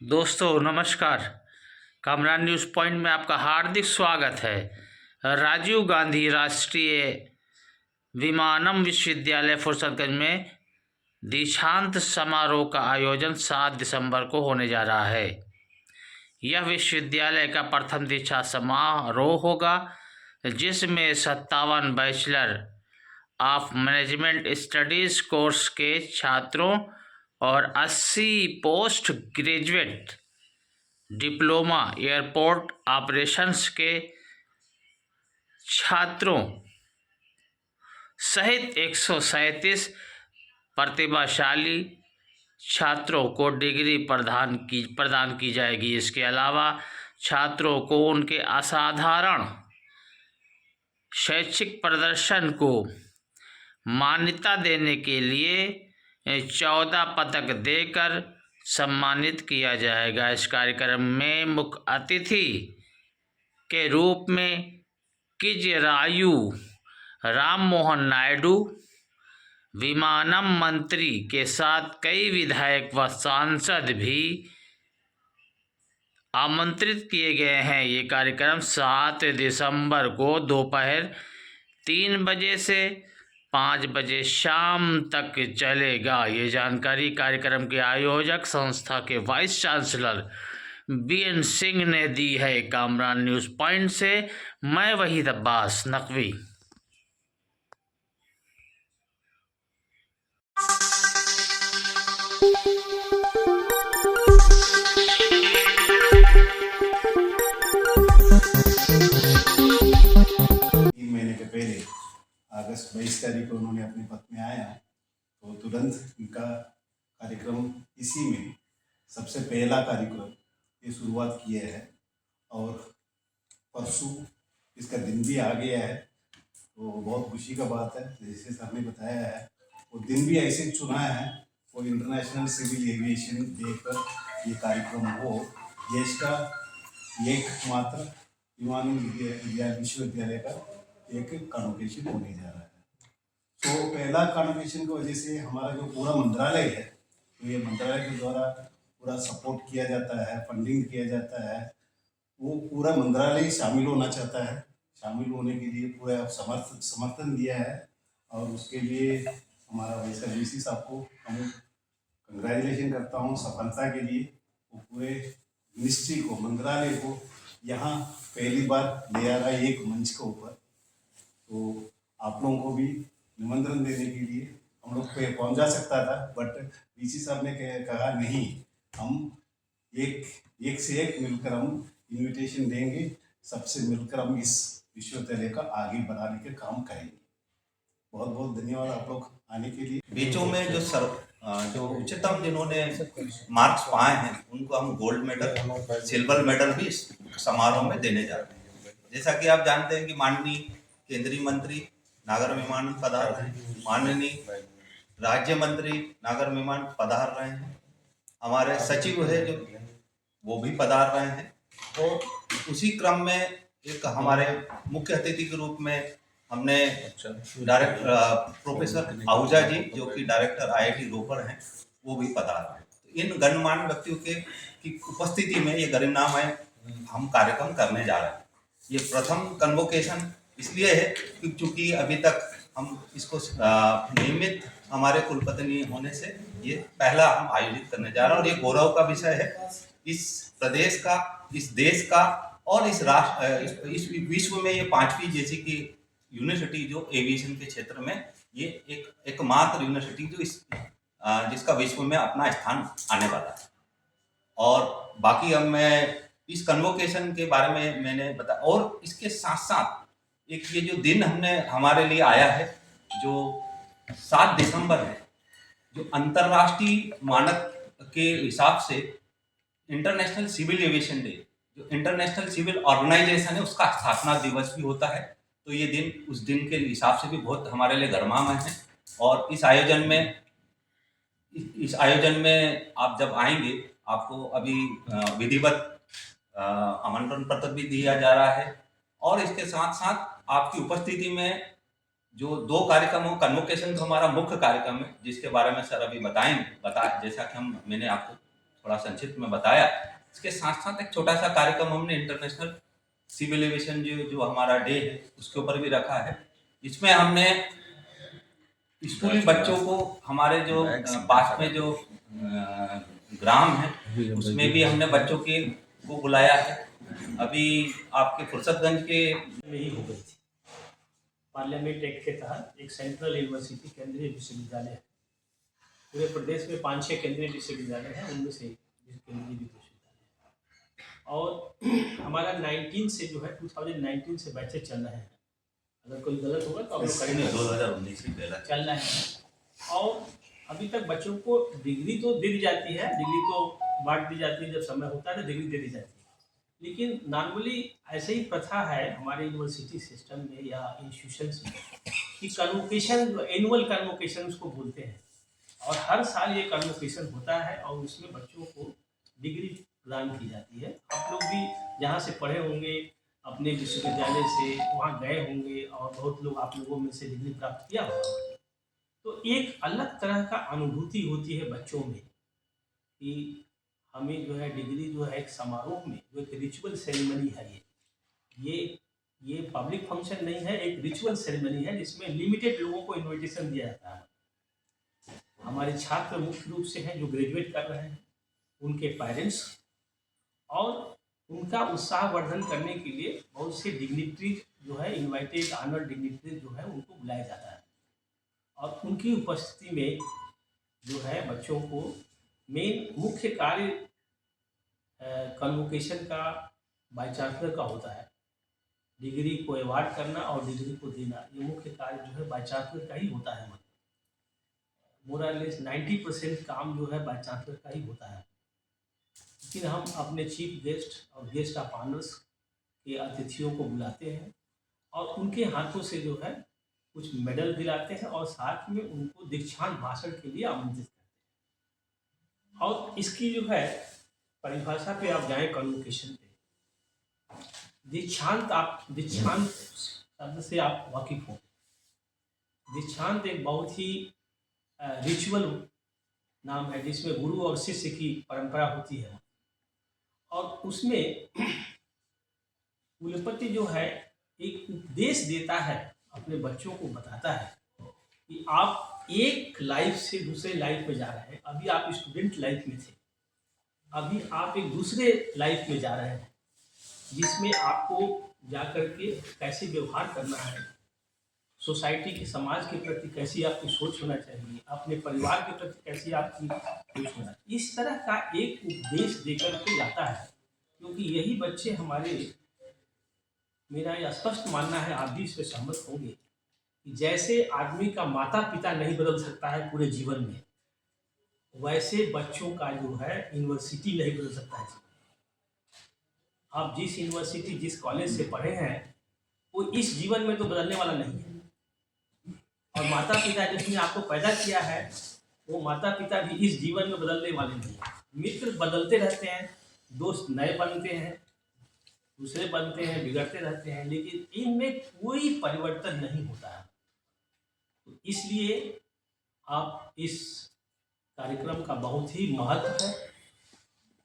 दोस्तों नमस्कार। Kamran news point में आपका हार्दिक स्वागत है। राजीव गांधी राष्ट्रीय विमानम विश्वविद्यालय फुरसतगंज में दीक्षांत समारोह का आयोजन 7 दिसंबर को होने जा रहा है। यह विश्वविद्यालय का प्रथम दीक्षांत समारोह होगा, जिसमें 57 bachelor of management studies course के छात्रों और 80 post graduate diploma airport operations के छात्रों सहित 137 प्रतिभाशाली छात्रों को डिग्री प्रदान की जाएगी। इसके अलावा छात्रों को उनके असाधारण शैक्षिक प्रदर्शन को मान्यता देने के लिए 14 पदक देकर सम्मानित किया जाएगा। इस कार्यक्रम में मुख्य अतिथि के रूप में किजरायू राम मोहन नायडू, विमानन मंत्री के साथ कई विधायक व सांसद भी आमंत्रित किए गए हैं। ये कार्यक्रम 7 दिसंबर को दोपहर 3 बजे से 5 बजे शाम तक चलेगा। ये जानकारी कार्यक्रम के आयोजक संस्था के वाइस चांसलर बीएन सिंह ने दी है। कामरान न्यूज़ पॉइंट से मैं वहीद अब्बास नकवी। अगस्त 22 तारीख को उन्होंने अपने पद में आया तो तुरंत इनका कार्यक्रम इसी में सबसे पहला कार्यक्रम ये शुरुआत किए है और परसों इसका दिन भी आ गया है, तो बहुत खुशी का बात है। जैसे सर ने बताया है वो दिन भी ऐसे चुना है वो इंटरनेशनल सिविल एविएशन डे पर ये कार्यक्रम हो। देश का एकमात्र विमानन विश्वविद्यालय का एक कॉन्वोकेशन होने जा रहा है। तो पहला कॉन्वोकेशन की वजह से हमारा जो पूरा मंत्रालय है, तो ये मंत्रालय के द्वारा पूरा सपोर्ट किया जाता है, फंडिंग किया जाता है। वो पूरा मंत्रालय शामिल होना चाहता है, शामिल होने के लिए पूरा समर्थन दिया है और उसके लिए हमारा वैसा वीसी साहब को हम कंग्रेचुलेशन करता हूँ सफलता के लिए। वो पूरे मिनिस्ट्री को, मंत्रालय को यहाँ पहली बार ले आ रहा है एक मंच के ऊपर। तो आप लोगों को भी निमंत्रण देने के लिए हम लोग पे पहुंचा सकता था, बट वीसी साहब ने कहा नहीं, हम एक से एक मिलकर हम इनविटेशन देंगे, सबसे मिलकर हम इस विश्वविद्यालय का आगे बढ़ाने के काम करेंगे। बहुत बहुत धन्यवाद आप लोग आने के लिए। बीचों में जो उच्चतम जिन्होंने मार्क्स पाए हैं उनको हम गोल्ड मेडल, सिल्वर मेडल भी इस समारोह में देने जा रहे हैं। जैसा कि आप जानते हैं कि माननीय केंद्रीय मंत्री नागर विमानन पधार रहे हैं, माननीय राज्य मंत्री नागर विमान पधार रहे हैं, हमारे सचिव है जो वो भी पधार रहे हैं। और उसी क्रम में एक हमारे मुख्य अतिथि के रूप में हमने डायरेक्टर प्रोफेसर आहूजा जी जो कि डायरेक्टर आईआईटी रोपड़ हैं वो भी पधार रहे हैं। तो इन गणमान्य व्यक्तियों की उपस्थिति में ये गरिमामय हम कार्यक्रम करने जा रहे हैं। ये प्रथम कन्वोकेशन इसलिए है कि चूंकि अभी तक हम इसको नियमित हमारे कुलपति होने से ये पहला हम आयोजित करने जा रहे हैं और ये गौरव का विषय है इस प्रदेश का, इस देश का और इस राष्ट्र, इस विश्व में ये 5वीं जैसी की यूनिवर्सिटी जो एविएशन के क्षेत्र में ये एकमात्र यूनिवर्सिटी जो जिसका विश्व में अपना स्थान आने वाला है। और बाकी अब मैं इस कन्वोकेशन के बारे में मैंने बताया और इसके साथ साथ एक ये जो दिन हमारे लिए आया है जो 7 दिसंबर है, जो अंतर्राष्ट्रीय मानक के हिसाब से इंटरनेशनल सिविल एविएशन डे, जो इंटरनेशनल सिविल ऑर्गेनाइजेशन है उसका स्थापना दिवस भी होता है। तो ये दिन उस दिन के हिसाब से भी बहुत हमारे लिए गर्मामय है। और इस आयोजन में आप जब आएंगे आपको अभी विधिवत आमंत्रण पत्र भी दिया जा रहा है और इसके साथ साथ आपकी उपस्थिति में जो 2 कार्यक्रमों, कन्वोकेशन तो हमारा मुख्य कार्यक्रम है जिसके बारे में सर अभी बताएं जैसा कि मैंने आपको थोड़ा संक्षिप्त में बताया। इसके साथ साथ एक छोटा सा कार्यक्रम हमने इंटरनेशनल सिविल एविएशन जो हमारा डे है उसके ऊपर भी रखा है। इसमें हमने स्कूली बच्चों को हमारे जो पास में जो ग्राम है उसमें भी हमने बच्चों को बुलाया है। अभी आपके फुर्सतगंज के में ही हो गई थी। पार्लियामेंट एक्ट के तहत एक सेंट्रल यूनिवर्सिटी केंद्रीय विश्वविद्यालय है। पूरे प्रदेश में 5-6 केंद्रीय विश्वविद्यालय हैं, उनमें से केंद्रीय विश्वविद्यालय है। और हमारा 19 से जो है 2019 से बैचेज चल रहे हैं। अगर कोई गलत होगा तो आप लोग करेंगे। 2019 से पहला चल रहे हैं और अभी तक बच्चों को डिग्री तो दे दी जाती है, डिग्री तो बांट दी जाती है, जब समय होता है तो डिग्री दे दी जाती है। लेकिन नॉर्मली ऐसे ही प्रथा है हमारे यूनिवर्सिटी सिस्टम में या इंस्टीट्यूशंस में कि कन्वोकेशन, एनुअल कन्वोकेशन को बोलते हैं, और हर साल ये कन्वोकेशन होता है और उसमें बच्चों को डिग्री प्रदान की जाती है। आप लोग भी जहाँ से पढ़े होंगे अपने विश्वविद्यालय से वहाँ गए होंगे और बहुत लोग आप लोगों में से डिग्री प्राप्त किया होगा। तो एक अलग तरह का अनुभूति होती है बच्चों में कि हमें जो है डिग्री जो है एक समारोह में, जो एक रिचुअल सेरेमनी है, ये पब्लिक फंक्शन नहीं है, एक रिचुअल सेरेमनी है जिसमें लिमिटेड लोगों को इनविटेशन दिया जाता है। हमारे छात्र मुख्य रूप से हैं जो ग्रेजुएट कर रहे हैं, उनके पेरेंट्स, और उनका उत्साहवर्धन करने के लिए बहुत से डिग्निटरीज जो है, इनवाइटेड ऑनर डिग्निटरीज जो है उनको बुलाया जाता है। और उनकी उपस्थिति में जो है बच्चों को मेन मुख्य कार्य कन्वोकेशन का वाइस चांसलर का होता है। डिग्री को अवार्ड करना और डिग्री को देना, ये मुख्य कार्य जो है वाइस चांसलर का ही होता है। मोरलेस 90% काम जो है वाइस चांसलर का ही होता है। लेकिन हम अपने चीफ गेस्ट और गेस्ट ऑफ ऑनर्स के अतिथियों को बुलाते हैं और उनके हाथों से जो है कुछ मेडल दिलाते हैं और साथ में उनको दीक्षांत भाषण के लिए आमंत्रित करते हैं। और इसकी जो है परिभाषा पे आप जाएं कन्वोकेशन पे, दीक्षांत शब्द से आप वाकिफ हो। दीक्षांत एक बहुत ही रिचुअल नाम है जिसमें गुरु और शिष्य की परंपरा होती है, और उसमें कुलपति जो है एक उपदेश देता है, अपने बच्चों को बताता है कि आप एक लाइफ से दूसरे लाइफ में जा रहे हैं। अभी आप स्टूडेंट लाइफ में थे, अभी आप एक दूसरे लाइफ में जा रहे हैं जिसमें आपको जाकर के कैसे व्यवहार करना है, सोसाइटी के, समाज के प्रति कैसी आपकी सोच होना चाहिए, अपने परिवार के प्रति कैसी आपकी सोच होना, इस तरह का एक उपदेश देकर के जाता है। क्योंकि यही बच्चे हमारे, मेरा यह स्पष्ट मानना है, आप भी इस पर सहमत होंगे कि जैसे आदमी का माता पिता नहीं बदल सकता है पूरे जीवन में, वैसे बच्चों का जो है यूनिवर्सिटी नहीं बदल सकता है। आप जिस यूनिवर्सिटी, जिस कॉलेज से पढ़े हैं, वो इस जीवन में तो बदलने वाला नहीं है। और माता पिता जिसने आपको पैदा किया है, वो माता पिता भी इस जीवन में बदलने वाले नहीं है। मित्र बदलते रहते हैं, दोस्त नए बनते हैं, दूसरे बनते हैं, बिगड़ते रहते हैं, लेकिन इनमें कोई परिवर्तन नहीं होता है। तो इसलिए आप इस कार्यक्रम का बहुत ही महत्व है,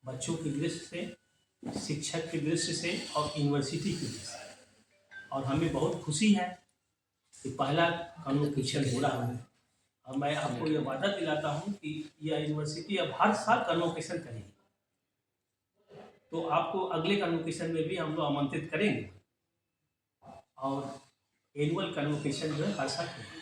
बच्चों की दृष्टि से, शिक्षक की दृष्टि से और यूनिवर्सिटी की दृष्टि से। और हमें बहुत खुशी है कि पहला कन्वोकेशन हो रहा है, और मैं आपको यह वादा दिलाता हूँ कि यह यूनिवर्सिटी अब हर साल कन्वोकेशन करेगी। तो आपको अगले कन्वोकेशन में भी हम लोग आमंत्रित करेंगे, और एनुअल कन्वोकेशन जो है हर साल करेंगे।